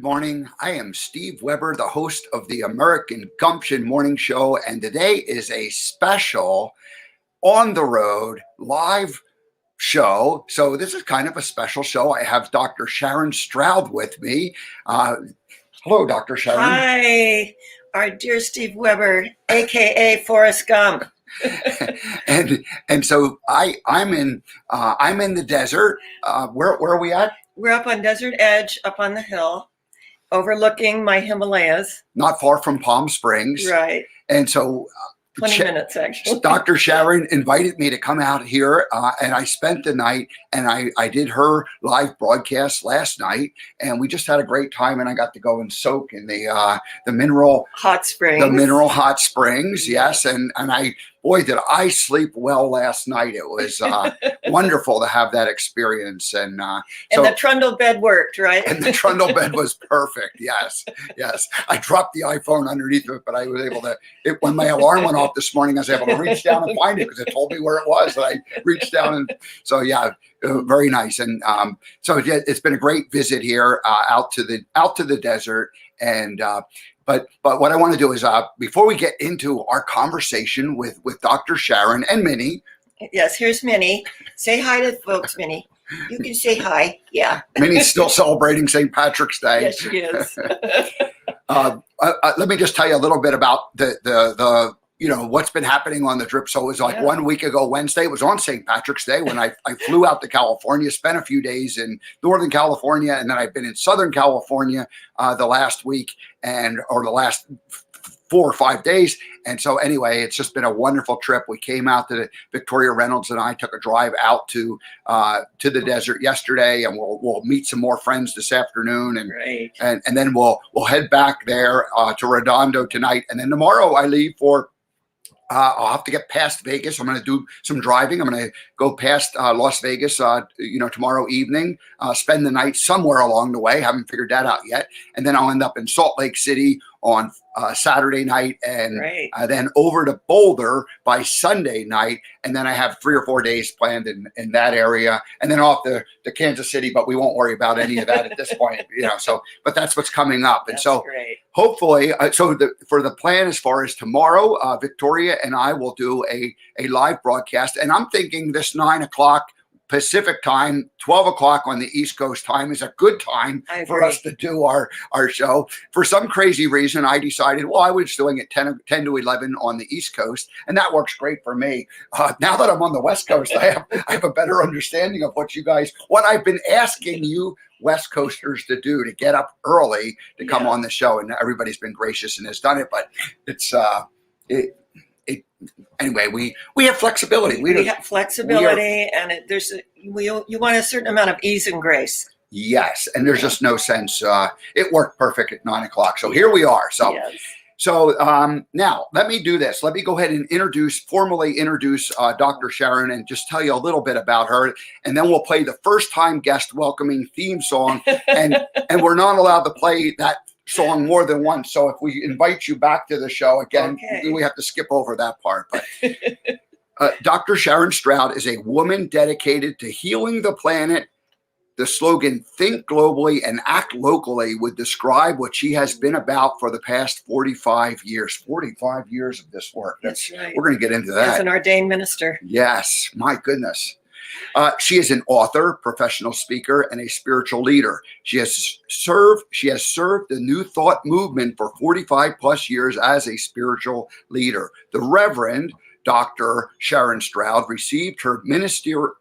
Good morning. I am Steve Weber, the host of the American Gumption Morning Show, and today is a special on the road live show. So this is kind of a special show. I have Dr. Sharron Stroud with me. Hello, Dr. Sharron. Hi, our dear Steve Weber, aka Forrest Gump. and so I'm in the desert. Where are we at? We're up on Desert Edge, up on the hill, overlooking my Himalayas. Not far from Palm Springs. Right. And so 20 minutes, actually. Dr. Sharron invited me to come out here, and I spent the night, and I did her live broadcast last night, and we just had a great time, and I got to go and soak in the mineral hot springs. The mineral hot springs, yes, and boy, did I sleep well last night. It was wonderful to have that experience. And the trundle bed worked, right? And the trundle bed was perfect. Yes. I dropped the iPhone underneath it, but I was able to, when my alarm went off this morning, I was able to reach down and find it because it told me where it was. And I reached down and so, yeah, very nice. And so it's been a great visit here out to the desert. And But what I want to do is before we get into our conversation with Dr. Sharron and Minnie. Yes, here's Minnie. Say hi to folks, Minnie. You can say hi. Yeah. Minnie's still celebrating St. Patrick's Day. Yes, she is. Let me just tell you a little bit about the what's been happening on the trip. So it was like 1 week ago, Wednesday, it was on St. Patrick's Day when I flew out to California, spent a few days in Northern California, and then I've been in Southern California the last week or the last 4 or 5 days. And so anyway, it's just been a wonderful trip. We came out to Victoria Reynolds and I took a drive out to the desert yesterday, and we'll meet some more friends this afternoon, and then we'll head back there to Redondo tonight, and then tomorrow I leave for. I'll have to get past Vegas. I'm going to do some driving. I'm going to go past Las Vegas, tomorrow evening, spend the night somewhere along the way. Haven't figured that out yet. And then I'll end up in Salt Lake City on Saturday night, and then over to Boulder by Sunday night. And then I have 3 or 4 days planned in that area, and then off to Kansas City, but we won't worry about any of that at this point, but that's what's coming up. And so hopefully, for the plan as far as tomorrow, Victoria and I will do a live broadcast, and I'm thinking this 9 o'clock Pacific time, 12 o'clock on the East Coast time is a good time for us to do our show. For some crazy reason, I decided, I was doing it 10 to 11 on the East Coast, and that works great for me. Now that I'm on the West Coast, I have a better understanding of what I've been asking you West Coasters to do, to get up early to come on the show, and everybody's been gracious and has done it, but it's anyway, we have flexibility. We have flexibility, and you want a certain amount of ease and grace. Yes, and there's just no sense. It worked perfect at 9 o'clock. So here we are. So now let me do this. Let me go ahead and formally introduce Dr. Sharron and just tell you a little bit about her, and then we'll play the first time guest welcoming theme song, and we're not allowed to play that song more than once. So if we invite you back to the show again, we have to skip over that part. But Dr. Sharron Stroud is a woman dedicated to healing the planet. The slogan, "Think globally and act locally," would describe what she has been about for the past 45 years. 45 years of this work. That's right. We're going to get into that. As an ordained minister. Yes, my goodness. She is an author, professional speaker, and a spiritual leader. She has served the New Thought movement for 45 plus years as a spiritual leader. The Reverend Dr. Sharron Stroud received her ministerial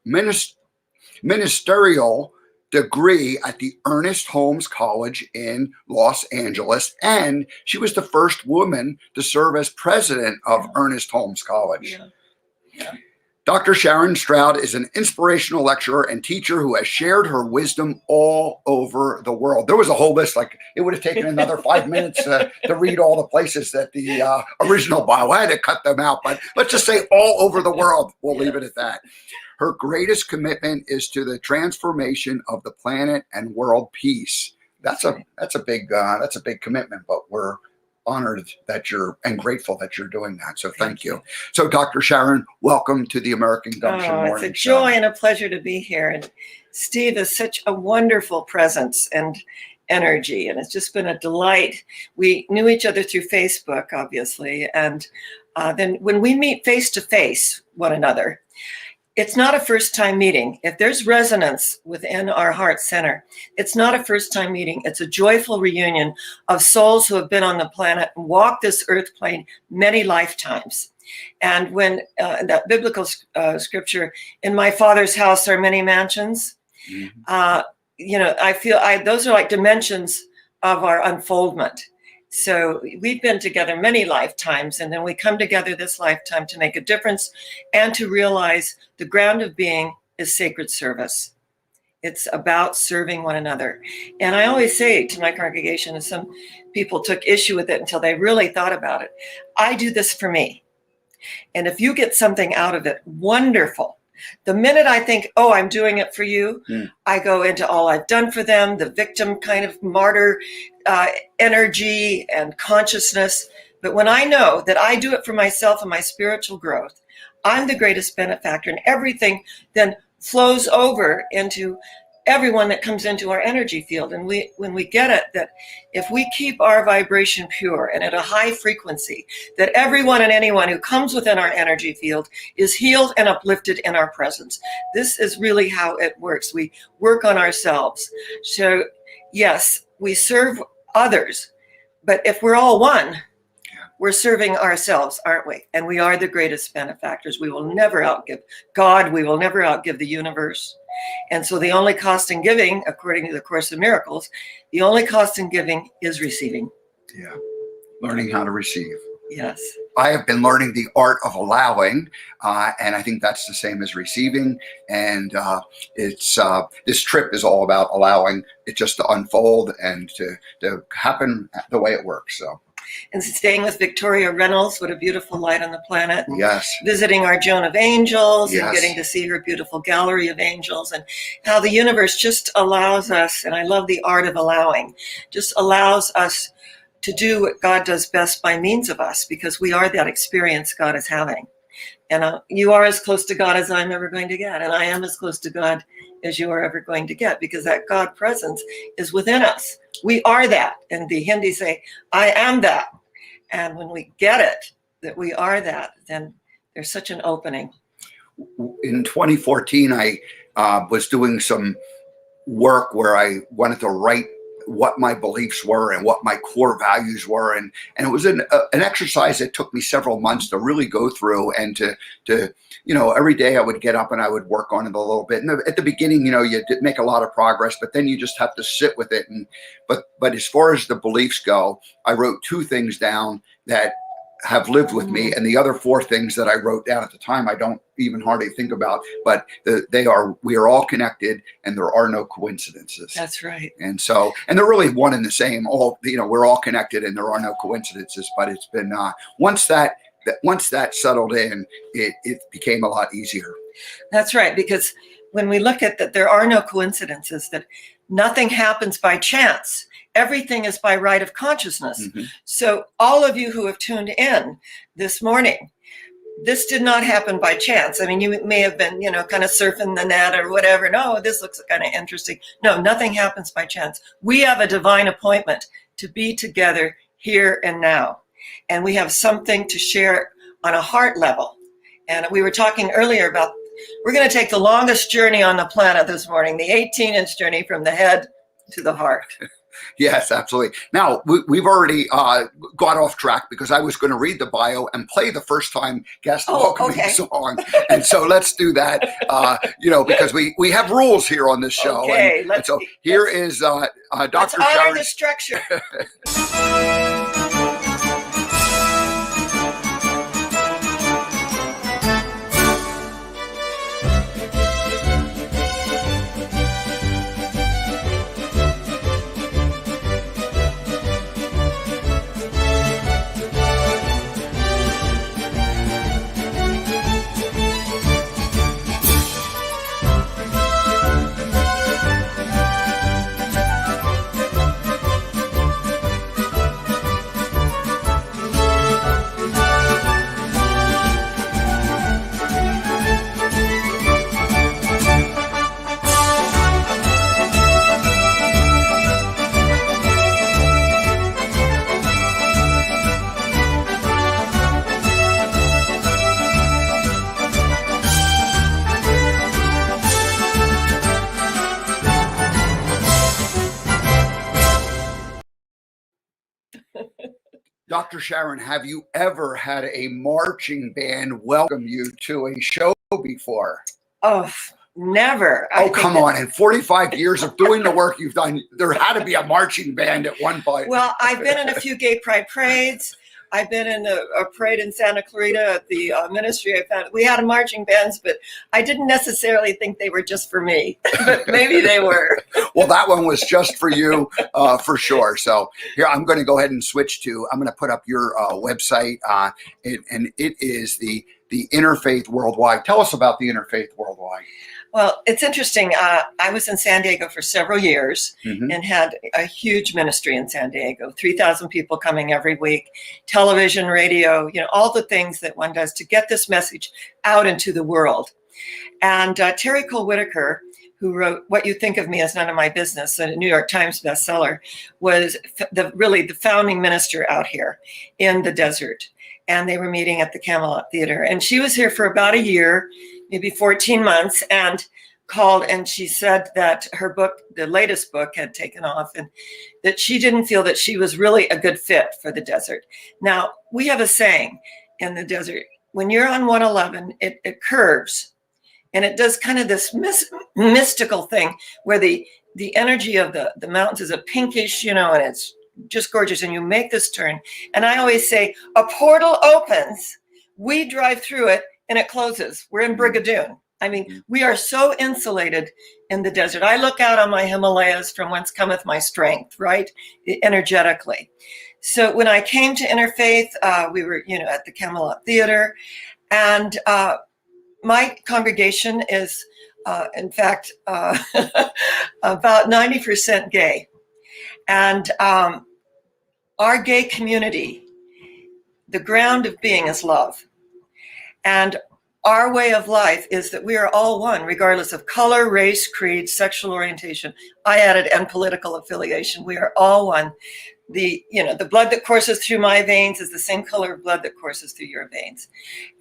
degree at the Ernest Holmes College in Los Angeles, and she was the first woman to serve as president of Ernest Holmes College. Dr. Sharron Stroud is an inspirational lecturer and teacher who has shared her wisdom all over the world. There was a whole list, like it would have taken another 5 minutes to read all the places that the original bio. I had to cut them out, but let's just say all over the world. We'll leave it at that. Her greatest commitment is to the transformation of the planet and world peace. That's a big commitment, but we're honored that and grateful that you're doing that. So thank you. So Dr. Sharron, welcome to the American Gumption Morning Show. It's a joy and a pleasure to be here. And Steve is such a wonderful presence. And energy, and it's just been a delight. We knew each other through Facebook, obviously, and then when we meet face to face one another, it's not a first time meeting. If there's resonance within our heart center, it's not a first time meeting. It's a joyful reunion of souls who have been on the planet and walked this earth plane many lifetimes. And when that biblical scripture, in my Father's house are many mansions, I feel those are like dimensions of our unfoldment. So we've been together many lifetimes, and then we come together this lifetime to make a difference and to realize the ground of being is sacred service. It's about serving one another. And I always say to my congregation, and some people took issue with it until they really thought about it, I do this for me. And if you get something out of it, wonderful. The minute I think, oh, I'm doing it for you, I go into all I've done for them, the victim kind of martyr energy and consciousness. But when I know that I do it for myself and my spiritual growth, I'm the greatest benefactor, and everything then flows over into everyone that comes into our energy field. And when we get it, that if we keep our vibration pure and at a high frequency, that everyone and anyone who comes within our energy field is healed and uplifted in our presence. This is really how it works. We work on ourselves. So yes, we serve others, but if we're all one, we're serving ourselves, aren't we? And we are the greatest benefactors. We will never outgive God. We will never outgive the universe. And so the only cost in giving, according to the Course in Miracles, the only cost in giving is receiving. Yeah, learning how to receive. Yes. I have been learning the art of allowing, and I think that's the same as receiving. And it's this trip is all about allowing it just to unfold and to happen the way it works. So. And staying with Victoria Reynolds, what a beautiful light on the planet. And yes. Visiting our Joan of Angels, yes. And getting to see her beautiful gallery of angels, and how the universe just allows us, and I love the art of allowing, just allows us to do what God does best by means of us, because we are that experience God is having. And you are as close to God as I'm ever going to get. And I am as close to God as you are ever going to get, because that God presence is within us. We are that. And the Hindi say, I am that. And when we get it, that we are that, then there's such an opening. In 2014, I was doing some work where I wanted to write what my beliefs were and what my core values were. And it was an exercise that took me several months to really go through, and to every day I would get up and I would work on it a little bit. And at the beginning, you did make a lot of progress, but then you just have to sit with it. But as far as the beliefs go, I wrote 2 things down that have lived with me, and the other 4 things that I wrote down at the time I don't even hardly think about, but we are all connected, and there are no coincidences. That's right. And they're really one and the same. We're all connected, and there are no coincidences. But it's been once that settled in, it became a lot easier. That's right, because when we look at that, there are no coincidences, that nothing happens by chance. Everything is by right of consciousness. Mm-hmm. So all of you who have tuned in this morning, this did not happen by chance. I mean, you may have been, kind of surfing the net or whatever. No, this looks kind of interesting. No, nothing happens by chance. We have a divine appointment to be together here and now. And we have something to share on a heart level. And we were talking earlier about, we're going to take the longest journey on the planet this morning, the 18-inch journey from the head to the heart. Yes, absolutely. Now, we've already got off track, because I was going to read the bio and play the first time guest welcoming song. And so let's do that, because we have rules here on this show. Okay, and so here is Dr. Let's honor Sharron. the structure. Dr. Sharron, have you ever had a marching band welcome you to a show before? Oh, never. Oh, come on. In 45 years of doing the work you've done, there had to be a marching band at one point. Well, I've been in a few gay pride parades. I've been in a parade in Santa Clarita at the ministry. I found we had marching bands, but I didn't necessarily think they were just for me, but maybe they were. Well, that one was just for you, for sure. So here, I'm going to go ahead and switch to, I'm going to put up your website, and it is the Interfaith Worldwide. Tell us about the Interfaith Worldwide. Well, it's interesting. I was in San Diego for several years and had a huge ministry in San Diego, 3,000 people coming every week, television, radio, all the things that one does to get this message out into the world. And Terry Cole Whitaker, who wrote What You Think of Me Is None of My Business, a New York Times bestseller, was really the founding minister out here in the desert. And they were meeting at the Camelot Theater. And she was here for about a year, maybe 14 months, and called, and she said that her book, the latest book, had taken off, and that she didn't feel that she was really a good fit for the desert. Now, we have a saying in the desert, when you're on 111, it curves, and it does kind of this mystical thing where the energy of the mountains is a pinkish, and it's just gorgeous, and you make this turn. And I always say, a portal opens, we drive through it, and it closes. We're in Brigadoon. I mean, we are so insulated in the desert. I look out on my Himalayas from whence cometh my strength, right? Energetically. So when I came to Interfaith, we were, at the Camelot Theater, and my congregation is, in fact, about 90% gay. And our gay community, the ground of being is love. And our way of life is that we are all one, regardless of color, race, creed, sexual orientation. I added, and political affiliation. We are all one. The blood that courses through my veins is the same color of blood that courses through your veins.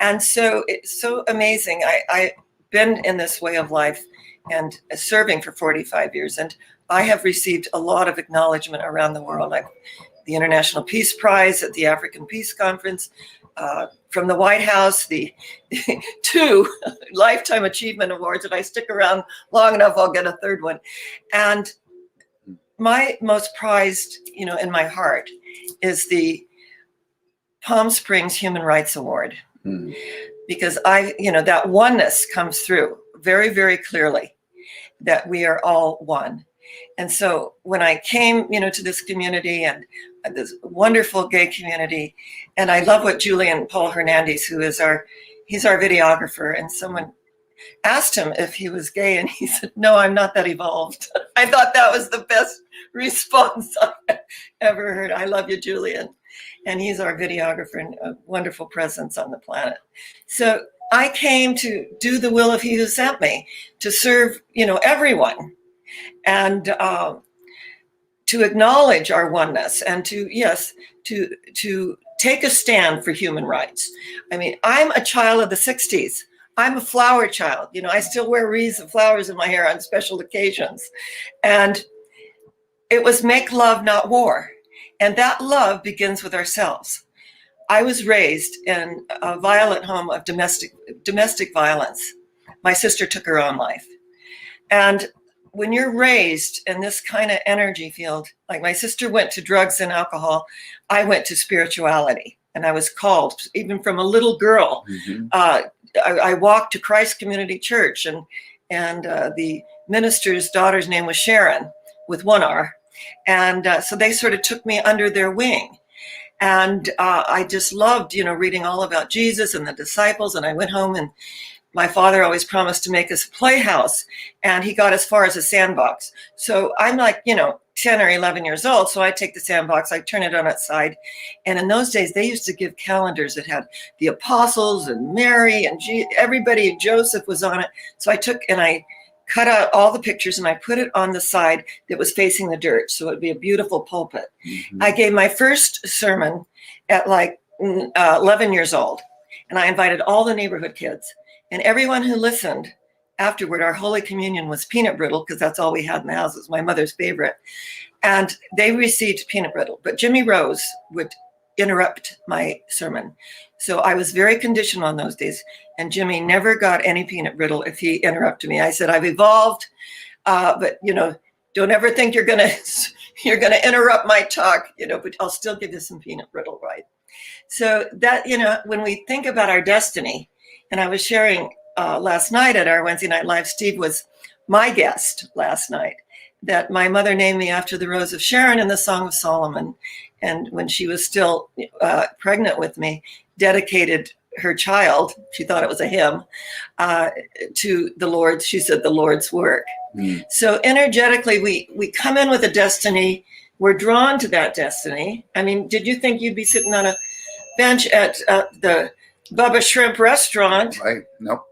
And so it's so amazing. I've been in this way of life and serving for 45 years. And I have received a lot of acknowledgement around the world, like the International Peace Prize at the African Peace Conference, from the White House, the 2 Lifetime Achievement Awards. If I stick around long enough, I'll get a third one. And my most prized, in my heart is the Palm Springs Human Rights Award. Because that oneness comes through very, very clearly, that we are all one. And so when I came, to this community and this wonderful gay community, and I love what Julian Paul Hernandez, he's our videographer, and someone asked him if he was gay, and he said, "No, I'm not that evolved." I thought that was the best response I've ever heard. I love you, Julian. And he's our videographer and a wonderful presence on the planet. So I came to do the will of he who sent me, to serve, everyone. And to acknowledge our oneness, and to take a stand for human rights. I mean, I'm a child of the 60s. I'm a flower child. I still wear wreaths of flowers in my hair on special occasions. And it was make love, not war. And that love begins with ourselves. I was raised in a violent home of domestic violence. My sister took her own life. And when you're raised in this kind of energy field, like my sister went to drugs and alcohol, I went to spirituality. And I was called, even from a little girl. I walked to Christ Community Church, and the minister's daughter's name was Sharon, with one R. And so they sort of took me under their wing. And I just loved, reading all about Jesus and the disciples. And I went home, and my father always promised to make us a playhouse, and he got as far as a sandbox. So I'm like, 10 or 11 years old. So I take the sandbox, I turn it on its side. And in those days, they used to give calendars that had the apostles and Mary and everybody, Joseph was on it. So I took and I cut out all the pictures, and I put it on the side that was facing the dirt. So it'd be a beautiful pulpit. I gave my first sermon at 11 years old, and I invited all the neighborhood kids. And everyone who listened afterward, our Holy Communion was peanut brittle, because that's all we had in the house. It was my mother's favorite. And they received peanut brittle. But Jimmy Rose would interrupt my sermon. So I was very conditional on those days. And Jimmy never got any peanut brittle if he interrupted me. I said, I've evolved, but don't ever think you're gonna interrupt my talk, but I'll still give you some peanut brittle, right? So that, when we think about our destiny, and I was sharing last night at our Wednesday Night Live, Steve was my guest last night, that my mother named me after the Rose of Sharon in the Song of Solomon. And when she was still pregnant with me, dedicated her child, she thought it was a hymn, to the Lord's, she said, the Lord's work. Mm. So energetically, we come in with a destiny. We're drawn to that destiny. I mean, did you think you'd be sitting on a bench at the Bubba Shrimp restaurant? Right, nope.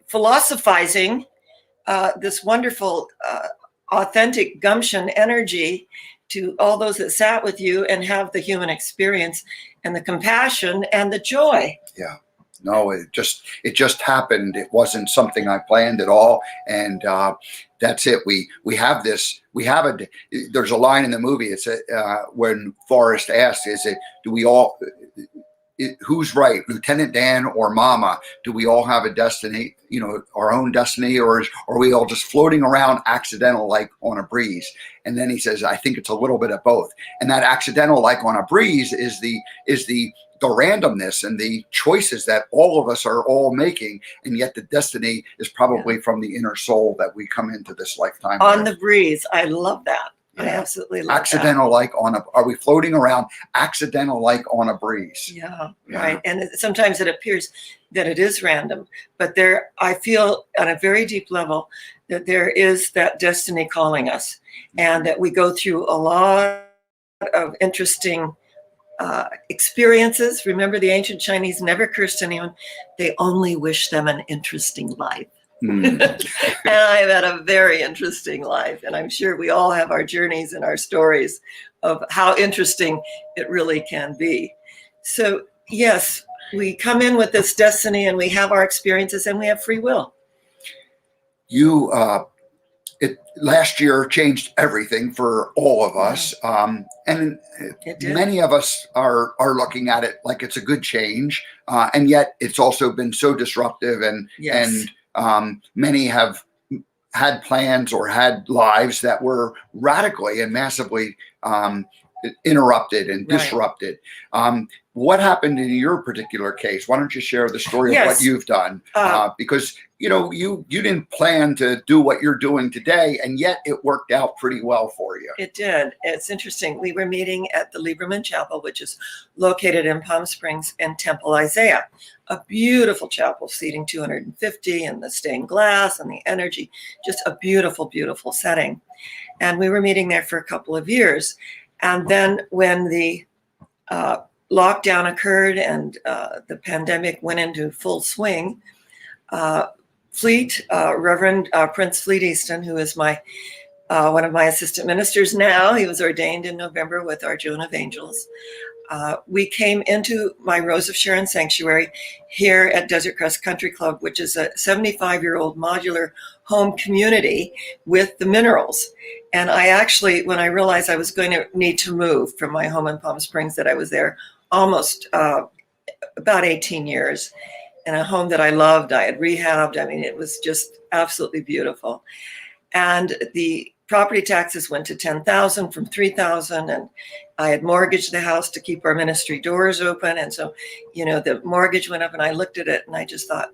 Philosophizing this wonderful, authentic Gumption energy to all those that sat with you and have the human experience and the compassion and the joy. Yeah. No, it just happened. It wasn't something I planned at all. And that's it. We have this, there's a line in the movie. It's when Forrest asks, who's right, Lieutenant Dan or Mama? Do we all have a destiny, our own destiny, or are we all just floating around accidental like on a breeze? And then he says, I think it's a little bit of both. And that accidental like on a breeze is the randomness and the choices that all of us are all making. And yet the destiny is probably from the inner soul that we come into this lifetime on the breeze. I love that. Yeah. I absolutely love accidental that. like are we floating around accidental like on a breeze? Yeah, right. And sometimes it appears that it is random, but I feel on a very deep level that there is that destiny calling us, and that we go through a lot of interesting experiences. Remember, the ancient Chinese never cursed anyone. They only wished them an interesting life. Mm. And I've had a very interesting life, and I'm sure we all have our journeys and our stories of how interesting it really can be. So yes, we come in with this destiny, and we have our experiences, and we have free will. Last year changed everything for all of us, and many of us are looking at it like it's a good change, and yet it's also been so disruptive, and yes. And many have had plans or had lives that were radically and massively interrupted and disrupted. What happened in your particular case? Why don't you share the story of what you've done? Because you didn't plan to do what you're doing today, and yet it worked out pretty well for you. It did. It's interesting. We were meeting at the Lieberman Chapel, which is located in Palm Springs, and Temple Isaiah, a beautiful chapel seating 250, and the stained glass and the energy, just a beautiful, beautiful setting. And we were meeting there for a couple of years. And then when the lockdown occurred and the pandemic went into full swing, Reverend Prince Fleet Easton, who is one of my assistant ministers now, he was ordained in November with our Joan of Angels. We came into my Rose of Sharon sanctuary here at Desert Crest Country Club, which is a 75-year-old modular home community with the minerals. And I actually, when I realized I was going to need to move from my home in Palm Springs, that I was there almost about 18 years, in a home that I loved, I had rehabbed. I mean, it was just absolutely beautiful. And the property taxes went to $10,000 from $3,000, and I had mortgaged the house to keep our ministry doors open. And so, the mortgage went up, and I looked at it and I just thought,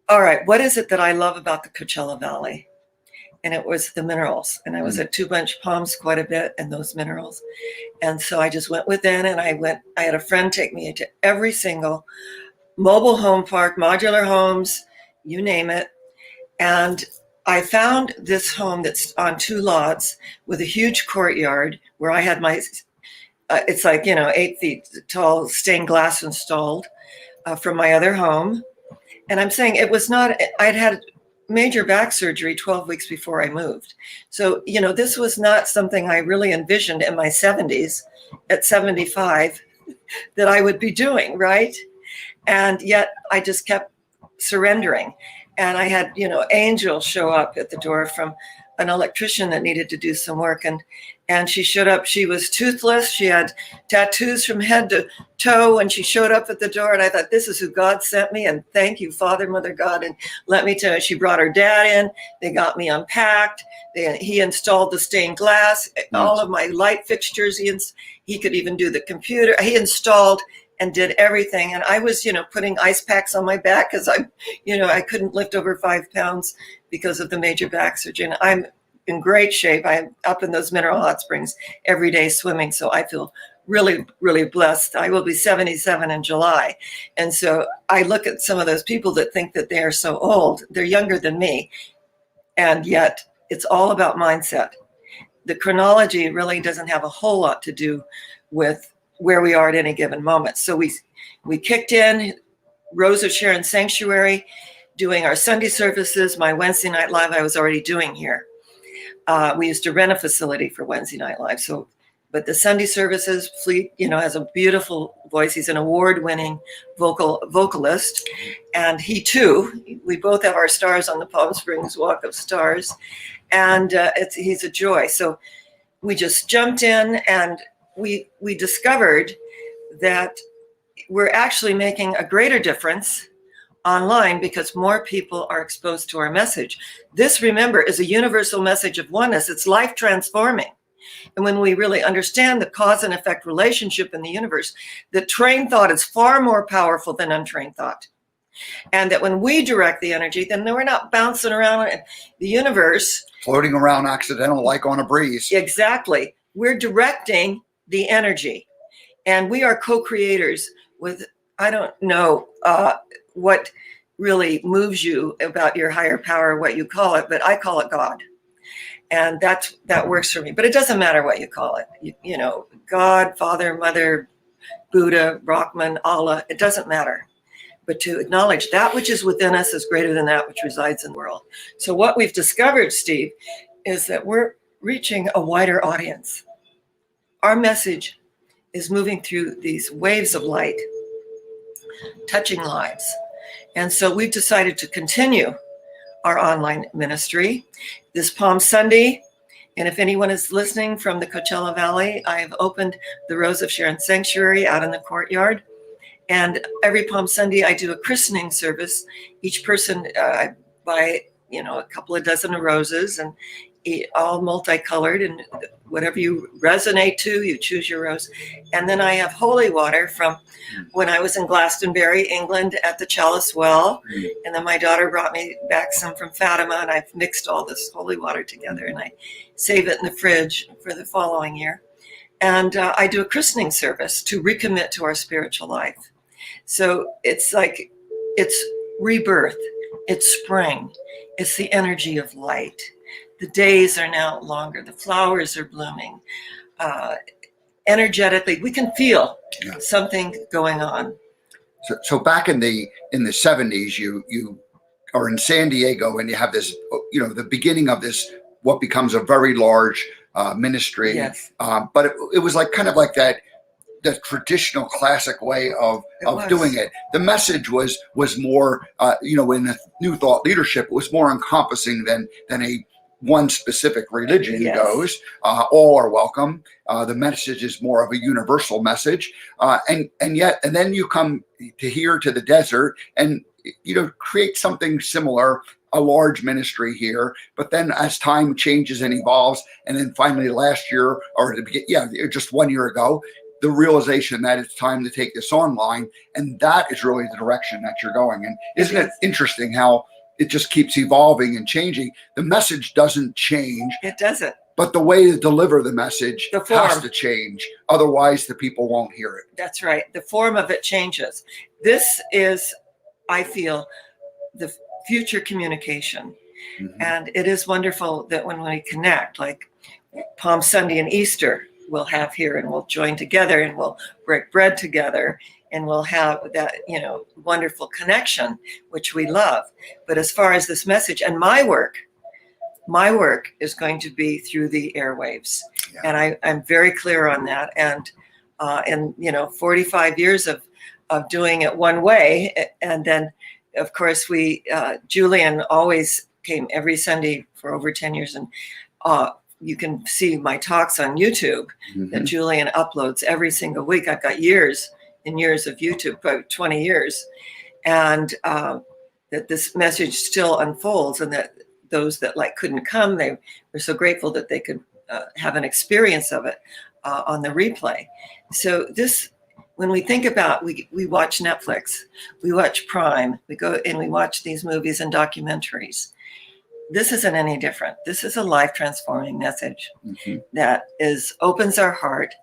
all right, what is it that I love about the Coachella Valley? And it was the minerals. And I was at Two Bunch Palms quite a bit, and those minerals. And so I just went within, and I had a friend take me to every single mobile home park, modular homes, you name it. And I found this home that's on 2 lots with a huge courtyard where I had my, it's like, 8 feet tall stained glass installed from my other home. And I'm saying it was not, I'd had major back surgery 12 weeks before I moved. So, this was not something I really envisioned in my 70s, at 75, that I would be doing, right? And yet I just kept surrendering. And I had, angels show up at the door from an electrician that needed to do some work, and she showed up. She was toothless. She had tattoos from head to toe, and she showed up at the door, and I thought, this is who God sent me, and thank you, Father, Mother, God. And let me tell you, she brought her dad in. They got me unpacked. He installed the stained glass, all of my light fixtures. He could even do the computer. He installed and did everything. And I was, putting ice packs on my back because I couldn't lift over 5 pounds because of the major back surgery. And I'm in great shape. I'm up in those mineral hot springs every day swimming. So I feel really, really blessed. I will be 77 in July. And so I look at some of those people that think that they are so old. They're younger than me. And yet it's all about mindset. The chronology really doesn't have a whole lot to do with where we are at any given moment. So we kicked in Rose of Sharon Sanctuary, doing our Sunday services. My Wednesday Night Live I was already doing here. We used to rent a facility for Wednesday Night Live. But the Sunday services, Fleet, has a beautiful voice. He's an award-winning vocalist. And he too, we both have our stars on the Palm Springs Walk of Stars. And he's a joy. So we just jumped in, and we discovered that we're actually making a greater difference online because more people are exposed to our message. This, remember, is a universal message of oneness. It's life transforming. And when we really understand the cause and effect relationship in the universe, that trained thought is far more powerful than untrained thought. And that when we direct the energy, then we're not bouncing around the universe. Floating around accidental like on a breeze. Exactly. We're directing the energy. And we are co-creators with, I don't know what really moves you about your higher power, what you call it, but I call it God. And that works for me. But it doesn't matter what you call it. God, Father, Mother, Buddha, Brahman, Allah, it doesn't matter. But to acknowledge that which is within us is greater than that which resides in the world. So what we've discovered, Steve, is that we're reaching a wider audience. Our message is moving through these waves of light, touching lives. And so we've decided to continue our online ministry this Palm Sunday. And if anyone is listening from the Coachella Valley, I have opened the Rose of Sharon Sanctuary out in the courtyard. And every Palm Sunday, I do a christening service. Each person, I buy, a couple of dozen of roses, and all multicolored, and whatever you resonate to, you choose your rose. And then I have holy water from when I was in Glastonbury, England, at the Chalice Well. And then my daughter brought me back some from Fatima, and I've mixed all this holy water together, and I save it in the fridge for the following year. And I do a christening service to recommit to our spiritual life. So it's like, it's rebirth, it's spring, it's the energy of light. The days are now longer, the flowers are blooming. Energetically, we can feel something going on. So back in the 70s, you are in San Diego, and you have this, the beginning of this, what becomes a very large ministry. Yes. But it was kind of like that, the traditional classic way of doing it. The message was more, in the New Thought leadership, it was more encompassing than a one specific religion goes. All are welcome. The message is more of a universal message. And then you come to the desert and, create something similar, a large ministry here. But then as time changes and evolves, and then finally last year, or just 1 year ago, the realization that it's time to take this online. And that is really the direction that you're going. And isn't it interesting how it just keeps evolving and changing? The message doesn't change. It doesn't. But the way to deliver the message The form has to change. Otherwise, the people won't hear it. That's right. The form of it changes. This is, I feel, the future communication. Mm-hmm. And it is wonderful that when we connect, like Palm Sunday and Easter, we'll have here, and we'll join together, and we'll break bread together, and we'll have that, wonderful connection, which we love. But as far as this message and my work is going to be through the airwaves. Yeah. And I'm very clear on that. And 45 years of doing it one way. And then, of course, Julian always came every Sunday for over 10 years. And you can see my talks on YouTube that Julian uploads every single week. I've got years and years of YouTube, about 20 years. And that this message still unfolds, and that those that couldn't come, they were so grateful that they could have an experience of it on the replay. So this, when we think about, we watch Netflix, we watch Prime, we go and we watch these movies and documentaries. This isn't any different. This is a life transforming message that opens our heart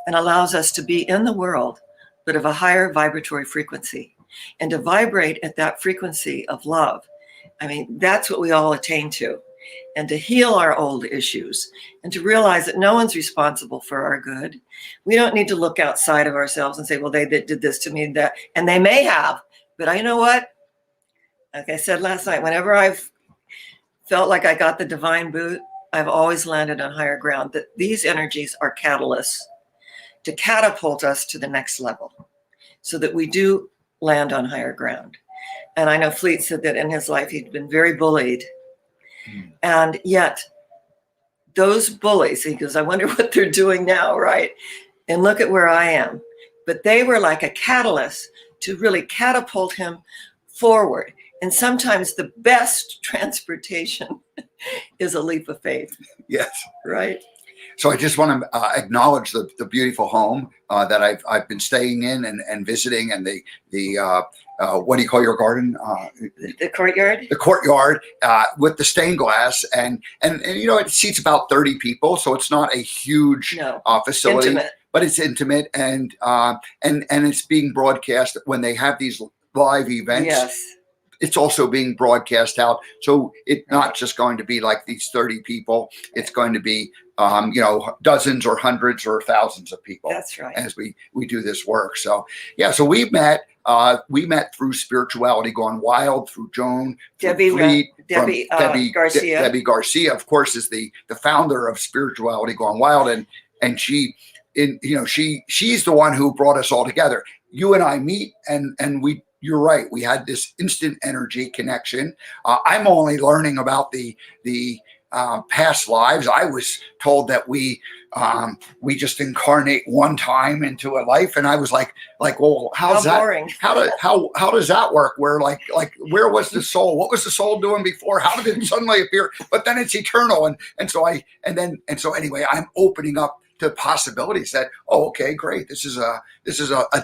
and allows us to be in the world, but of a higher vibratory frequency, and to vibrate at that frequency of love. I mean, that's what we all attain to. And to heal our old issues, and to realize that no one's responsible for our good. We don't need to look outside of ourselves and say, well, they did this to me, that, and they may have, but you know what? Like I said last night, whenever I've felt like I got the divine boot, I've always landed on higher ground, that these energies are catalysts to catapult us to the next level, so that we do land on higher ground. And I know Fleet said that in his life, he'd been very bullied. And yet those bullies, he goes, I wonder what they're doing now, right? And look at where I am. But they were like a catalyst to really catapult him forward. And sometimes the best transportation is a leap of faith. Yes. Right. So I just want to acknowledge the beautiful home that I've been staying in and visiting, and the what do you call your garden? The courtyard. The courtyard with the stained glass, and you know, it seats about 30 people, so it's not a huge facility, intimate. But it's intimate, and it's being broadcast when they have these live events. Yes. It's also being broadcast out, so it's not just going to be like these 30 people. It's going to be you know, dozens or hundreds or thousands of people. That's right. As we do this work. So yeah, so we met through Spirituality Gone Wild, through Joan, Debbie Garcia. Debbie Garcia, of course, is the founder of Spirituality Gone Wild, and she's the one who brought us all together. You and I meet, and we. You're right. We had this instant energy connection. I'm only learning about the past lives. I was told that we just incarnate one time into a life, and I was like, well, how's that? Boring. How does that work? Where like where was the soul? What was the soul doing before? How did it suddenly appear? But then it's eternal, and so anyway, I'm opening up to possibilities that, oh, okay, great. This is a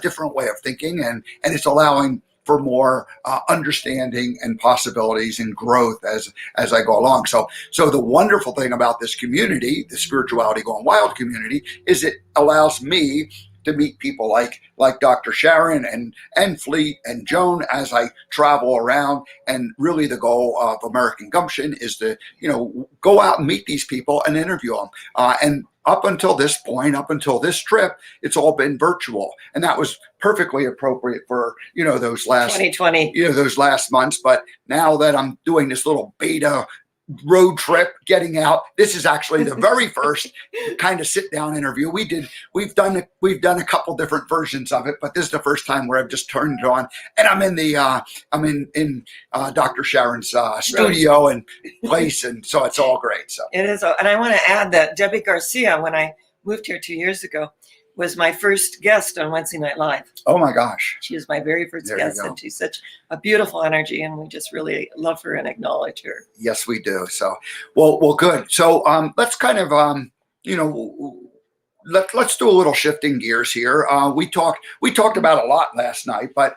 different way of thinking, and it's allowing for more understanding and possibilities and growth as I go along. So the wonderful thing about this community, the Spirituality Gone Wild community, is it allows me to meet people like Dr. Sharron and Fleet and Joan as I travel around. And really the goal of American Gumption is to, you know, go out and meet these people and interview them. And up until this point, up until this trip, it's all been virtual, and that was perfectly appropriate for, you know, those last 2020, you know, those last months. But now that I'm doing this little beta road trip, getting out, this is actually the very first kind of sit down interview. We've done a couple different versions of it, but this is the first time where I've just turned it on, and I'm in Dr. Sharron's studio and place, and so it's all great. So it is. And I want to add that Debbie Garcia, when I moved here 2 years ago, was my first guest on Wednesday Night Live. Oh my gosh. She is my very first guest, and she's such a beautiful energy, and we just really love her and acknowledge her. Yes, we do. So, well, good. So let's kind of, you know, let's do a little shifting gears here. We talked about a lot last night, but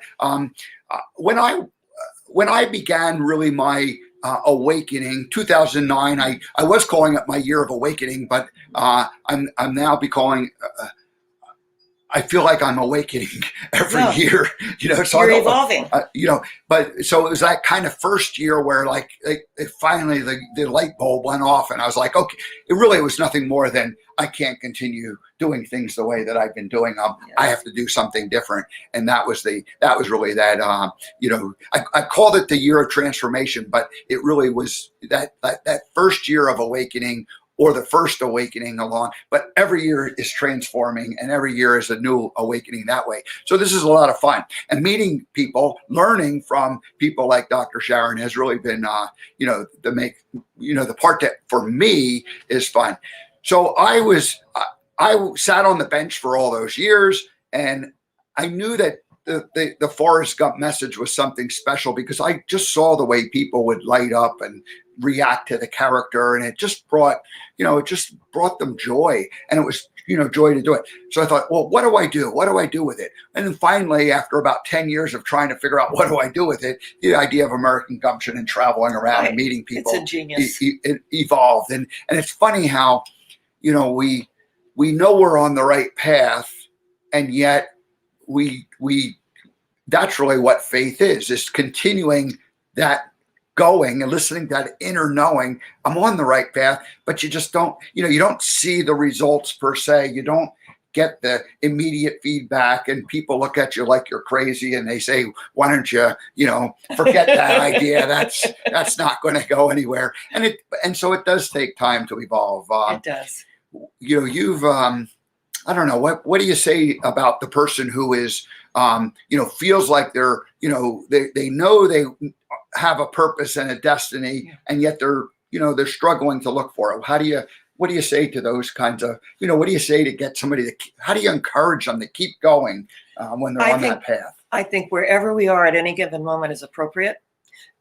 when I began really my awakening, 2009, I was calling it my year of awakening, but I'm now becoming I feel like I'm awakening every year, you know. So you're evolving, you know. But so it was that kind of first year where, like, it finally the light bulb went off, and I was like, okay, it really was nothing more than I can't continue doing things the way that I've been doing them. Yes. I have to do something different, and that was really that. You know, I called it the year of transformation, but it really was that first year of awakening or the first awakening along, but every year is transforming and every year is a new awakening that way. So this is a lot of fun, and meeting people, learning from people like Dr. Sharron has really been, the part that for me is fun. So I sat on the bench for all those years, and I knew that the Forrest Gump message was something special because I just saw the way people would light up and react to the character, and it just brought them joy, and it was, joy to do it. So I thought, well, what do I do? What do I do with it? And then finally, after about 10 years of trying to figure out what do I do with it, the idea of American Gumption and traveling around and meeting people, it's a genius. It evolved. And it's funny how, we know we're on the right path, and yet we that's really what faith is continuing that going and listening to that inner knowing, I'm on the right path, but you just don't, you don't see the results per se. You don't get the immediate feedback, and people look at you like you're crazy and they say, why don't you, forget that idea. That's not going to go anywhere. And so it does take time to evolve. It does. You've, I don't know, what do you say about the person who is, feels like they're, they know they have a purpose and a destiny, and yet they're struggling to look for it. What do you say to those kinds of, what do you say to get somebody how do you encourage them to keep going when they're on that path? I think wherever we are at any given moment is appropriate.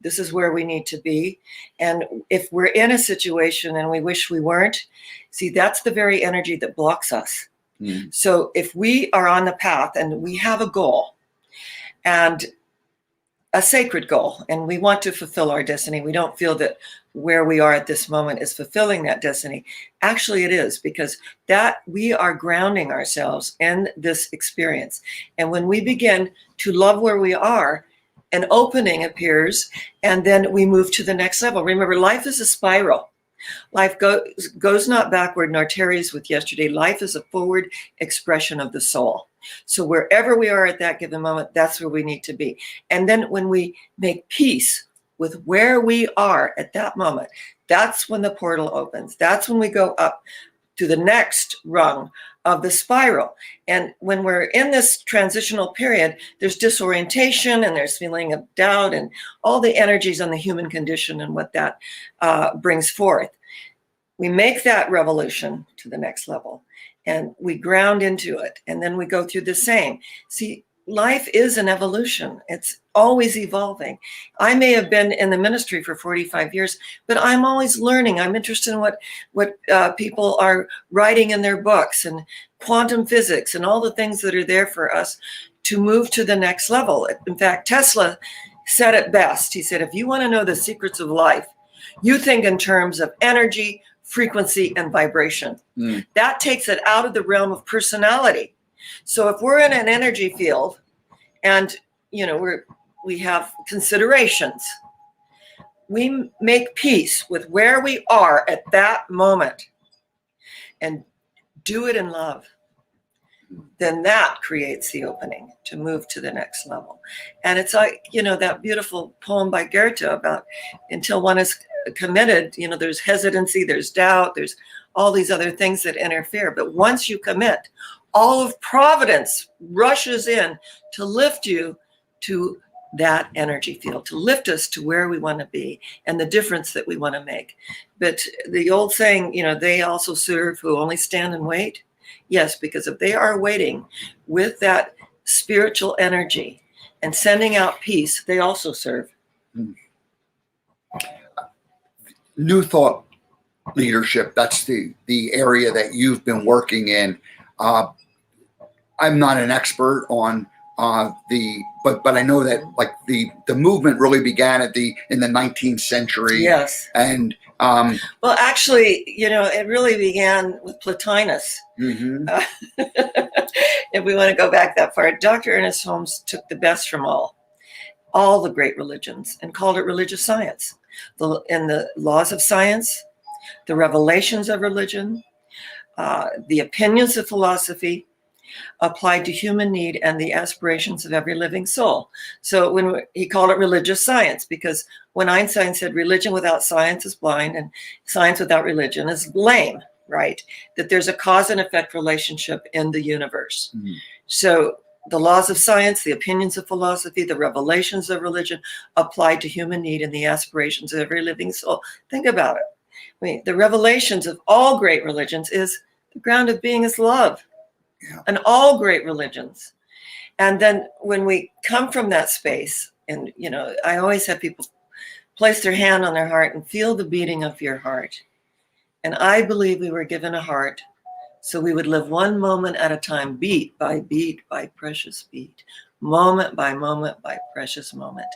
This is where we need to be. And if we're in a situation and we wish we weren't, see, that's the very energy that blocks us. Mm. So if we are on the path and we have a goal, and a sacred goal, and we want to fulfill our destiny, we don't feel that where we are at this moment is fulfilling that destiny. Actually, it is, because that we are grounding ourselves in this experience. And when we begin to love where we are, an opening appears, and then we move to the next level. Remember, life is a spiral. Life goes not backward nor tarries with yesterday. Life is a forward expression of the soul. So wherever we are at that given moment, that's where we need to be. And then when we make peace with where we are at that moment, that's when the portal opens. That's when we go up to the next rung of the spiral. And when we're in this transitional period, there's disorientation and there's feeling of doubt and all the energies on the human condition and what that brings forth. We make that revolution to the next level and we ground into it. And then we go through the same. See, life is an evolution. It's always evolving. I may have been in the ministry for 45 years, but I'm always learning. I'm interested in what people are writing in their books and quantum physics and all the things that are there for us to move to the next level. In fact, Tesla said it best. He said, if you want to know the secrets of life, you think in terms of energy, frequency, and vibration. Mm. That takes it out of the realm of personality. So if we're in an energy field and, we have considerations, we make peace with where we are at that moment and do it in love, then that creates the opening to move to the next level. And it's like, that beautiful poem by Goethe about until one is committed, there's hesitancy, there's doubt, there's all these other things that interfere. But once you commit, all of Providence rushes in to lift you to that energy field, to lift us to where we want to be and the difference that we want to make. But the old saying, they also serve who only stand and wait. Yes, because if they are waiting with that spiritual energy and sending out peace, they also serve. New thought leadership, that's the area that you've been working in. I'm not an expert on but I know that like the movement really began in the 19th century. Yes. And well, actually, it really began with Plotinus. Mm-hmm. If we want to go back that far, Dr. Ernest Holmes took the best from all the great religions and called it religious science. And the laws of science, the revelations of religion, the opinions of philosophy, applied to human need and the aspirations of every living soul. So when he called it religious science, because when Einstein said religion without science is blind and science without religion is lame, right? That there's a cause and effect relationship in the universe. Mm-hmm. So the laws of science, the opinions of philosophy, the revelations of religion applied to human need and the aspirations of every living soul. Think about it. I mean, the revelations of all great religions is the ground of being is love. Yeah. And all great religions. And then when we come from that space, and, you know, I always have people place their hand on their heart and feel the beating of your heart. And I believe we were given a heart so we would live one moment at a time, beat by precious beat, moment by precious moment.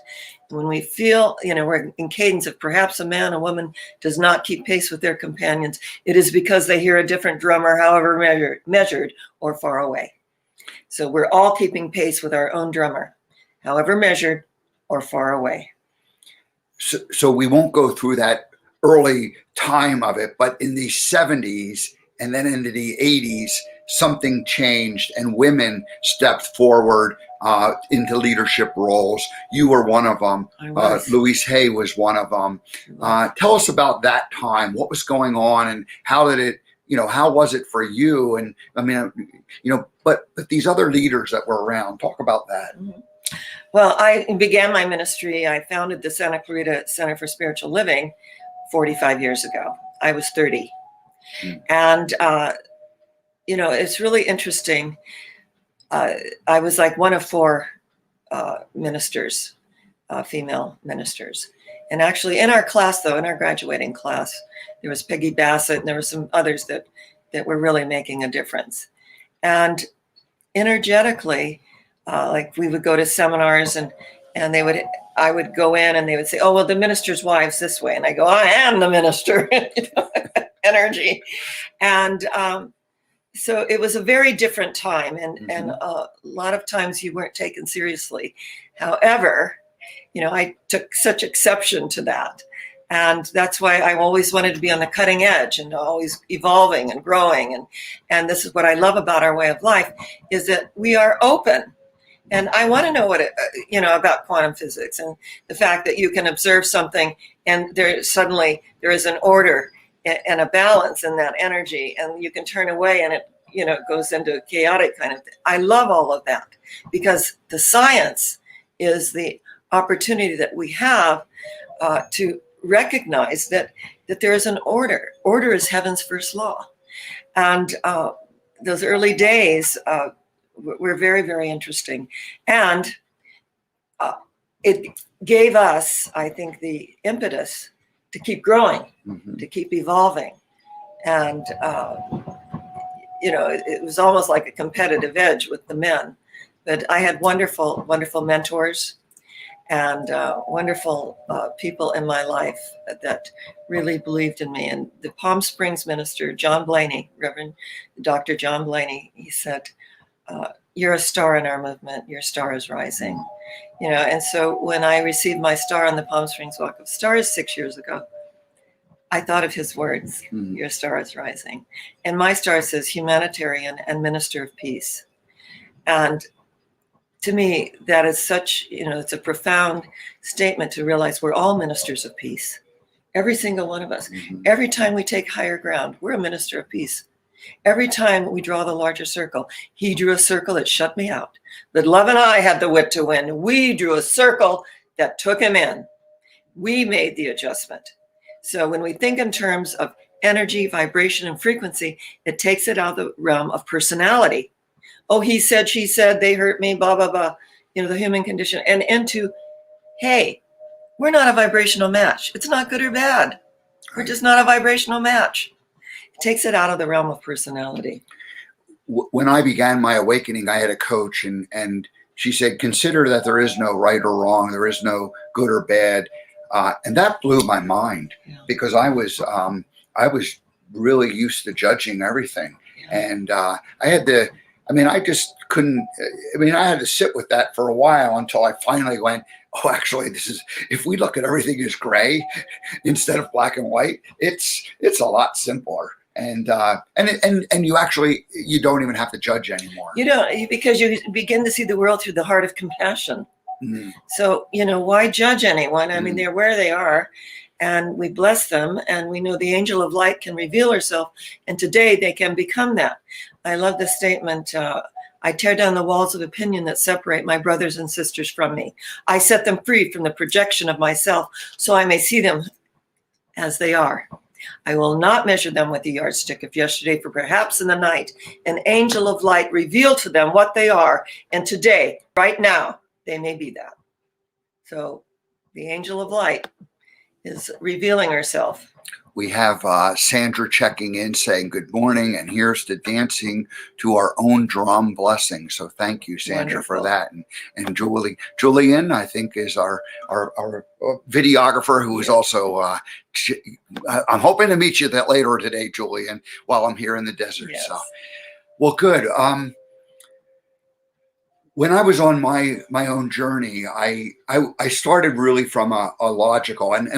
And when we feel, you know, we're in cadence of perhaps a man, a woman does not keep pace with their companions, it is because they hear a different drummer, however measured or far away. So we're all keeping pace with our own drummer, however measured or far away. So we won't go through that early time of it, but in the 70s and then into the 80s, something changed and women stepped forward into leadership roles. You were one of them. Louise Hay was one of them. Tell us about that time. What was going on and how did it, you know, how was it for you? And I mean, you know, but these other leaders that were around, talk about that. Mm-hmm. Well, I began my ministry. I founded the Santa Clarita Center for Spiritual Living 45 years ago. I was 30. And, you know, it's really interesting. I was like one of 4 ministers, female ministers. And actually in our class, though, in our graduating class, there was Peggy Bassett and there were some others that were really making a difference. And energetically, like we would go to seminars and I would go in and they would say, oh, well, the minister's wife's this way. And I go, I am the minister, you know, energy. And so it was a very different time. And a lot of times you weren't taken seriously. However, you know, I took such exception to that. And that's why I always wanted to be on the cutting edge and always evolving and growing. And this is what I love about our way of life is that we are open. And I want to know what you know, about quantum physics and the fact that you can observe something and there is an order and a balance in that energy and you can turn away and it, you know, goes into a chaotic kind of thing. I love all of that because the science is the opportunity that we have to recognize that there is an order. Order is heaven's first law. And those early days were very, very interesting. And it gave us, I think, the impetus to keep growing, to keep evolving. And, you know, it was almost like a competitive edge with the men. But I had wonderful, wonderful mentors and wonderful people in my life that really believed in me. And the Palm Springs minister, John Blaney, Reverend Dr. John Blaney, he said, you're a star in our movement. Your star is rising. You know, and so when I received my star on the Palm Springs Walk of Stars 6 years ago, I thought of his words, your star is rising. And my star says humanitarian and minister of peace. And to me, that is such, you know, it's a profound statement to realize we're all ministers of peace. Every single one of us. Every time we take higher ground, we're a minister of peace. Every time we draw the larger circle, he drew a circle that shut me out. But Love and I had the wit to win. We drew a circle that took him in. We made the adjustment. So when we think in terms of energy, vibration, and frequency, it takes it out of the realm of personality. Oh, he said, she said, they hurt me, blah, blah, blah, you know, the human condition, and into, hey, we're not a vibrational match. It's not good or bad. We're just not a vibrational match. It takes it out of the realm of personality. When I began my awakening, I had a coach and she said, consider that there is no right or wrong. There is no good or bad. And that blew my mind because I was really used to judging everything. And I had to, I just couldn't, I had to sit with that for a while until I finally went, oh, actually, this is, if we look at everything as gray instead of black and white, it's a lot simpler. and you actually, you don't even have to judge anymore. You don't, because you begin to see the world through the heart of compassion. Mm. So, why judge anyone? I mean, they're where they are, and we bless them, and we know the angel of light can reveal herself, and today they can become that. I love the statement, I tear down the walls of opinion that separate my brothers and sisters from me. I set them free from the projection of myself so I may see them as they are. I will not measure them with the yardstick of yesterday, for perhaps in the night, an angel of light revealed to them what they are, and today, right now, they may be that. So the angel of light is revealing herself. We have Sandra checking in saying good morning, and here's to dancing to our own drum blessing. So thank you, Sandra, Wonderful. for that. And Julian, I think, is our videographer, who is also, I'm hoping to meet you that later today, Julian, while I'm here in the desert. Yes. So, well, good. When I was on my own journey, I started really from a logical, and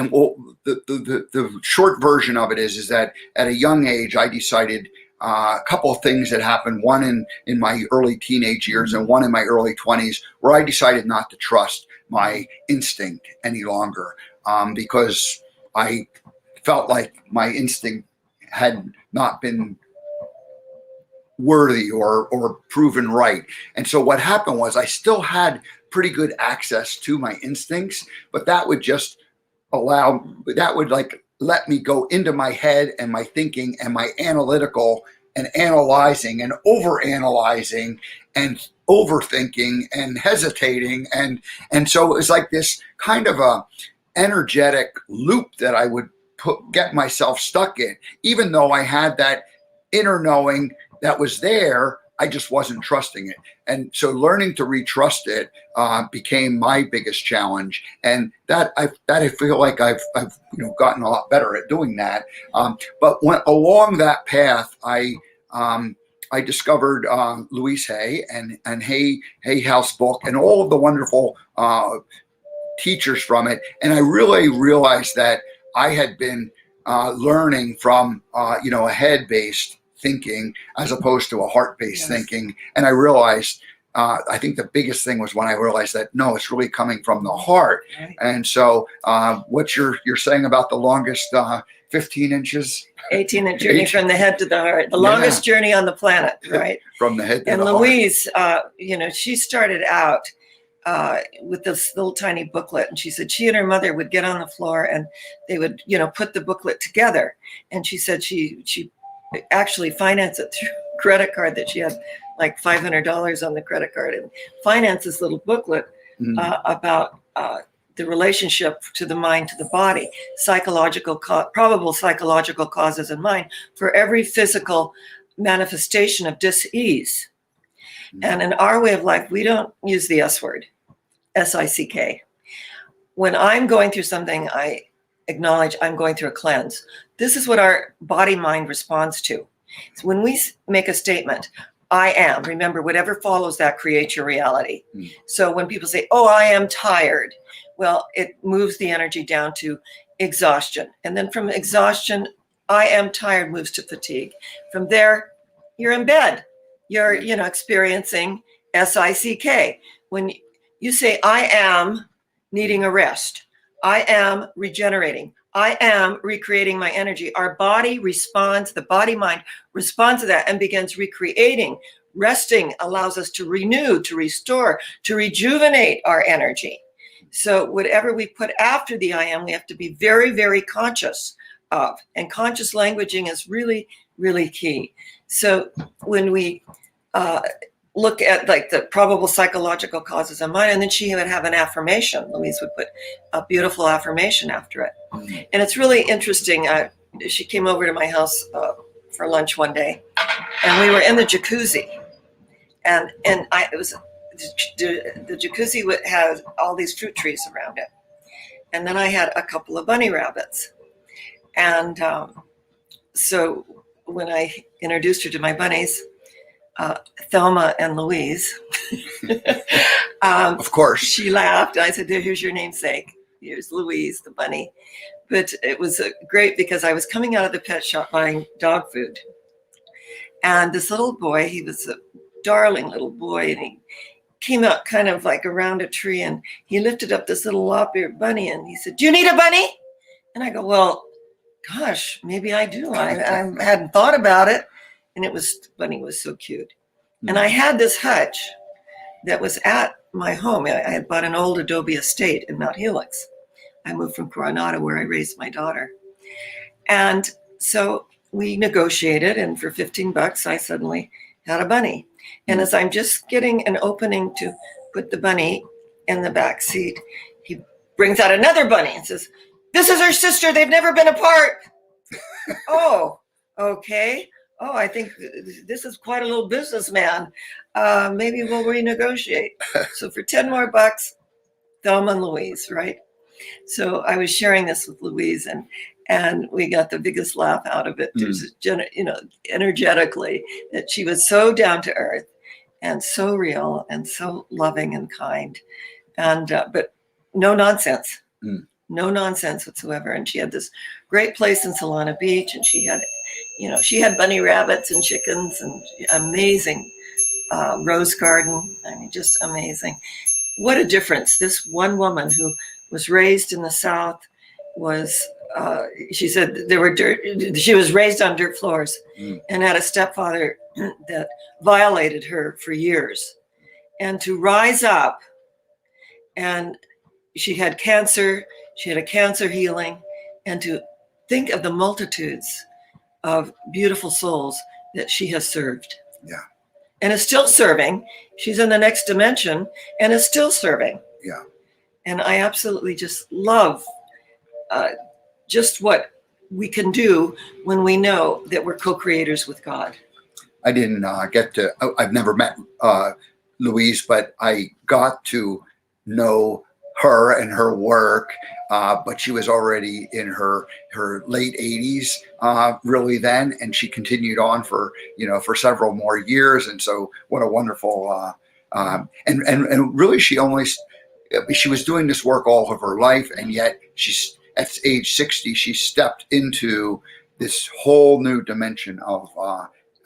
the short version of it is that at a young age I decided a couple of things that happened. One in my early teenage years and one in my early 20s, where I decided not to trust my instinct any longer, because I felt like my instinct had not been worthy or proven right. And so what happened was I still had pretty good access to my instincts, but that would just let me go into my head and my thinking and my analytical and analyzing and overanalyzing and overthinking and hesitating. And so it was like this kind of a energetic loop that I would get myself stuck in, even though I had that inner knowing that was there. I just wasn't trusting it. And so learning to retrust it became my biggest challenge. And that I feel like I've gotten a lot better at doing that. But along that path, I discovered Louise Hay and Hay House book and all of the wonderful teachers from it. And I really realized that I had been learning from a head-based thinking as opposed to a heart-based thinking. And I realized, I think the biggest thing was when I realized that, no, it's really coming from the heart. Right. And so what you're saying about the longest 15 inches? 18-inch journey from the head to the heart, the longest journey on the planet, right? From the head to the heart. And Louise, she started out with this little tiny booklet, and she said she and her mother would get on the floor and they would put the booklet together, and she said she actually financed it through a credit card, that she had like $500 on the credit card, and financed this little booklet about the relationship to the mind to the body, probable psychological causes in mind for every physical manifestation of dis-ease. And in our way of life, we don't use the S word, S-I-C-K. When I'm going through something, I acknowledge I'm going through a cleanse. This is what our body-mind responds to. So when we make a statement, I am, remember, whatever follows that creates your reality. So when people say, oh, I am tired, well, it moves the energy down to exhaustion. And then from exhaustion, I am tired moves to fatigue. From there, you're in bed. You're, experiencing S-I-C-K. When you say, I am needing a rest, I am regenerating, I am recreating my energy, our body responds, the body-mind responds to that and begins recreating. Resting allows us to renew, to restore, to rejuvenate our energy. So whatever we put after the I am, we have to be very, very conscious of. And conscious languaging is really, really key. So when we look at like the probable psychological causes in mind, and then she would have an affirmation. Louise would put a beautiful affirmation after it. And it's really interesting. She came over to my house for lunch one day, and we were in the jacuzzi. And it was the jacuzzi had all these fruit trees around it. And then I had a couple of bunny rabbits. And so when I introduced her to my bunnies, Thelma and Louise, of course, she laughed. I said, here's your namesake. Here's Louise, the bunny. But it was great because I was coming out of the pet shop buying dog food. And this little boy, he was a darling little boy, and he came out kind of like around a tree, and he lifted up this little lop-eared bunny, and he said, "Do you need a bunny?" And I go, "Well, gosh, maybe I do. I hadn't thought about it." And bunny was so cute. And I had this hutch that was at my home. I had bought an old adobe estate in Mount Helix. I moved from Coronado, where I raised my daughter. And so we negotiated, and for $15, I suddenly had a bunny. And as I'm just getting an opening to put the bunny in the back seat, he brings out another bunny and says, "This is her sister. They've never been apart." Oh, okay. Oh, I think this is quite a little businessman. Maybe we'll renegotiate. So for 10 more bucks, Thelma and Louise, right? So I was sharing this with Louise, and we got the biggest laugh out of it. Energetically, that she was so down to earth and so real and so loving and kind, and but no nonsense, no nonsense whatsoever. And she had this great place in Solana Beach, and she had bunny rabbits and chickens and amazing rose garden. I mean, just amazing. What a difference. This one woman who was raised in the South was, she said she was raised on dirt floors and had a stepfather that violated her for years. And to rise up, and she had cancer, she had a cancer healing, and to think of the multitudes of beautiful souls that she has served. Yeah. And is still serving. She's in the next dimension and is still serving. Yeah. And I absolutely just love just what we can do when we know that we're co-creators with God. I didn't I've never met Louise, but I got to know her and her work, but she was already in her late 80s really then, and she continued on for several more years. And so what a wonderful and really she was doing this work all of her life, and yet she's at age 60 she stepped into this whole new dimension of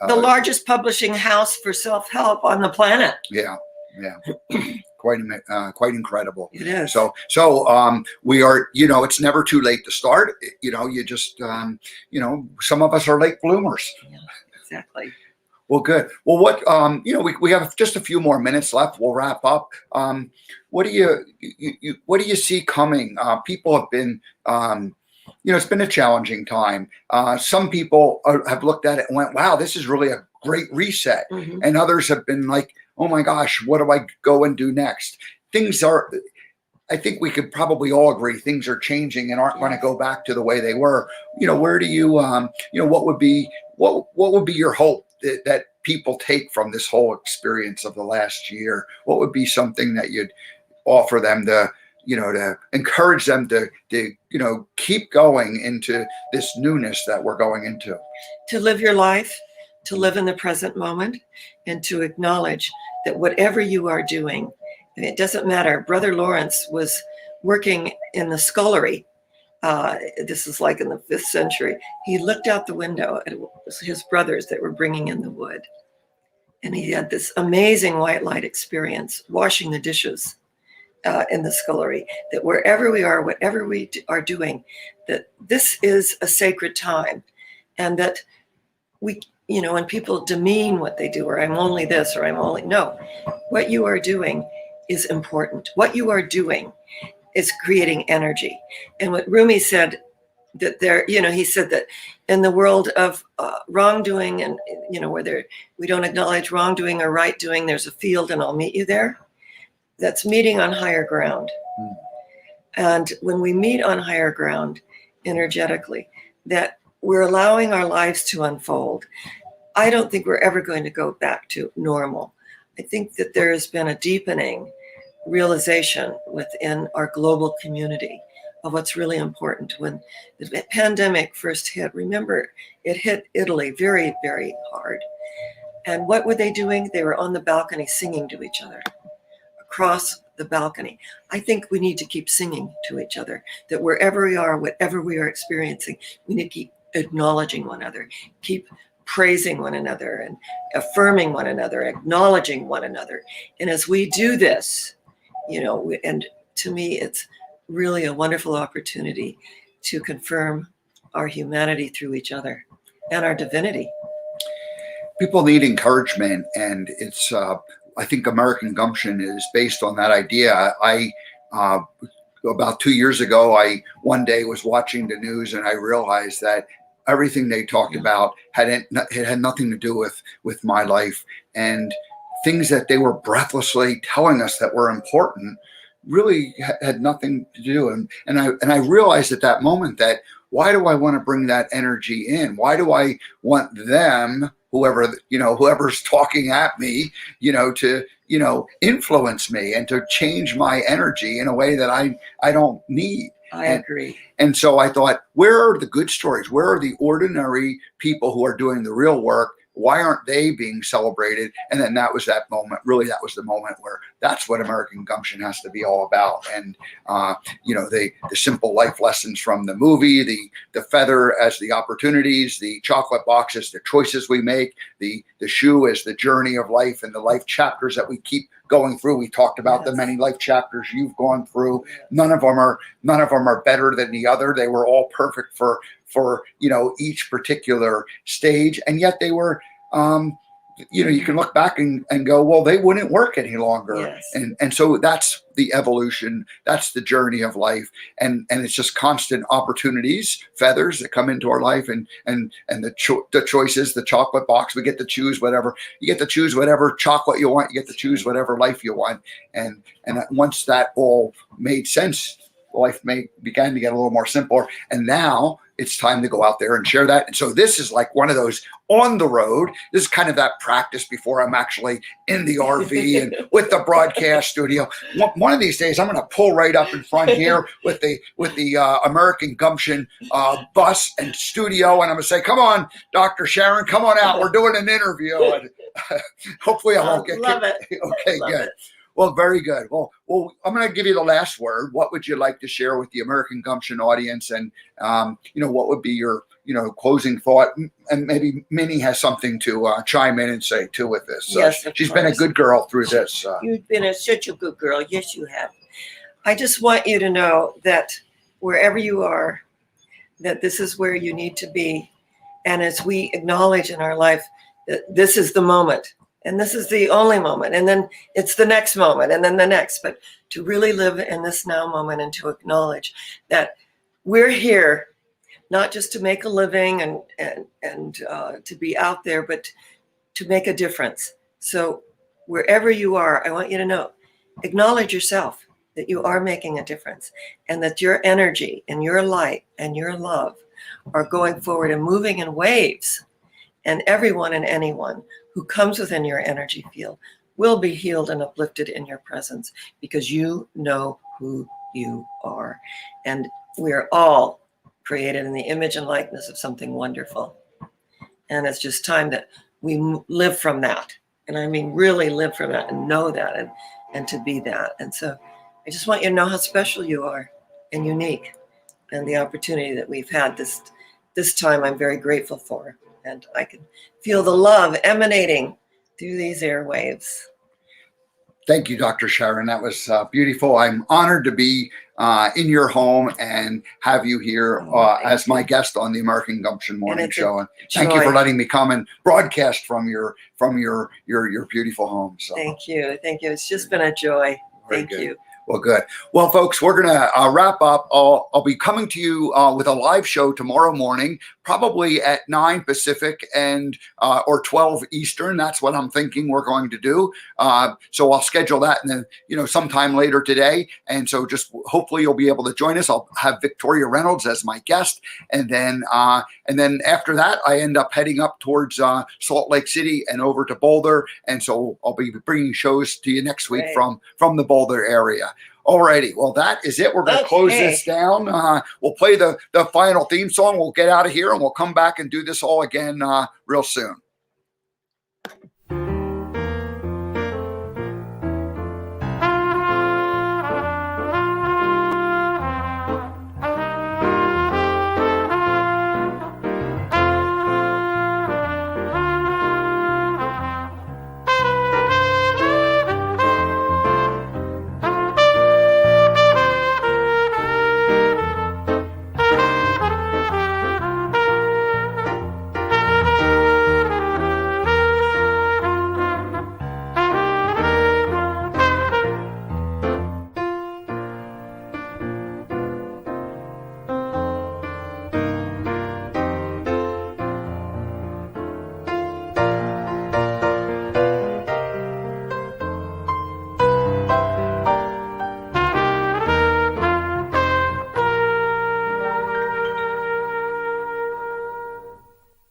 the largest publishing house for self-help on the planet. Yeah. Quite incredible. It is. So we are, it's never too late to start. You just, some of us are late bloomers. Yeah, exactly. Well, good. Well, what, we have just a few more minutes left. We'll wrap up. What do you see coming? People have been, it's been a challenging time. Some people have looked at it and went, wow, this is really a great reset. Mm-hmm. And others have been like, oh my gosh, what do I go and do next? I think we could probably all agree things are changing and aren't going to go back to the way they were. Where do you, what would be your hope that people take from this whole experience of the last year? What would be something that you'd offer them to encourage them to keep going into this newness that we're going into? To live your life, to live in the present moment, and to acknowledge that whatever you are doing, and it doesn't matter. Brother Lawrence was working in the scullery. This is like in the 5th century. He looked out the window, and it was his brothers that were bringing in the wood. And he had this amazing white light experience washing the dishes in the scullery, that wherever we are, whatever we are doing, that this is a sacred time. And that we, when people demean what they do, or I'm only this, or no, what you are doing is important. What you are doing is creating energy. And what Rumi said, that he said that in the world of wrongdoing, and, where we don't acknowledge wrongdoing or right doing, there's a field and I'll meet you there. That's meeting on higher ground. Mm. And when we meet on higher ground energetically, that we're allowing our lives to unfold. I don't think we're ever going to go back to normal. I think that there has been a deepening realization within our global community of what's really important. When the pandemic first hit, remember, it hit Italy very, very hard. And what were they doing? They were on the balcony singing to each other across the balcony. I think we need to keep singing to each other, that wherever we are, whatever we are experiencing, we need to keep acknowledging one another, keep praising one another and affirming one another, acknowledging one another. And as we do this, and to me, it's really a wonderful opportunity to confirm our humanity through each other and our divinity. People need encouragement, and it's I think American Gumption is based on that idea. I about 2 years ago, I one day was watching the news and I realized that everything they talked about had nothing to do with my life, and things that they were breathlessly telling us that were important really had nothing to do. And I realized at that moment that, why do I want to bring that energy in? Why do I want them, whoever's talking at me, to influence me and to change my energy in a way that I don't need? I agree. And so I thought, where are the good stories? Where are the ordinary people who are doing the real work? Why aren't they being celebrated? And then that was that moment. Really, that was the moment where that's what American Gumption has to be all about. And the simple life lessons from the movie, the feather as the opportunities, the chocolate box as the choices we make, the shoe as the journey of life, and the life chapters that we keep going through. We talked about the many life chapters you've gone through. None of them are better than the other. They were all perfect for each particular stage, and yet they were you can look back and go, well, they wouldn't work any longer. Yes. And so that's the evolution, that's the journey of life, and it's just constant opportunities, feathers that come into our life, and the choices, the chocolate box. We get to choose whatever. You get to choose whatever chocolate you want. You get to choose whatever life you want. And once that all made sense, life began to get a little more simpler. And now it's time to go out there and share that. And so this is like one of those on the road. This is kind of that practice before I'm actually in the RV and with the broadcast studio. One of these days, I'm going to pull right up in front here with the American Gumption bus and studio, and I'm going to say, "Come on, Dr. Sharron, come on out. We're doing an interview." And hopefully, I won't get love kicked. it. Okay, Love good. it. Well, very good. Well, I'm going to give you the last word. What would you like to share with the American Gumption audience? And, what would be your, closing thought? And maybe Minnie has something to chime in and say, too, with this. Yes, she's been a good girl through this. You've been such a good girl. Yes, you have. I just want you to know that wherever you are, that this is where you need to be. And as we acknowledge in our life that this is the moment, and this is the only moment, and then it's the next moment, and then the next, but to really live in this now moment and to acknowledge that we're here not just to make a living and to be out there, but to make a difference. So wherever you are, I want you to know, acknowledge yourself, that you are making a difference, and that your energy and your light and your love are going forward and moving in waves, and everyone and anyone who comes within your energy field will be healed and uplifted in your presence, because you know who you are. And we are all created in the image and likeness of something wonderful. And it's just time that we live from that. And I mean, really live from that and know that and to be that. And so I just want you to know how special you are and unique, and the opportunity that we've had this time I'm very grateful for. And I can feel the love emanating through these airwaves. Thank you, Dr. Sharron. That was beautiful. I'm honored to be in your home and have you here as my guest on the American Gumption Morning Show. And thank you for letting me come and broadcast from your beautiful home. So thank you. It's just been a joy. Thank you. Well, good. Well, folks, we're going to wrap up. I'll be coming to you with a live show tomorrow morning, probably at 9 Pacific and or 12 Eastern. That's what I'm thinking we're going to do. So I'll schedule that, and then sometime later today. And so just hopefully you'll be able to join us. I'll have Victoria Reynolds as my guest, and then after that I end up heading up towards Salt Lake City and over to Boulder. And so I'll be bringing shows to you next week from the Boulder area. Alrighty, well, that is it. We're going to close this down. We'll play the final theme song. We'll get out of here, and we'll come back and do this all again real soon.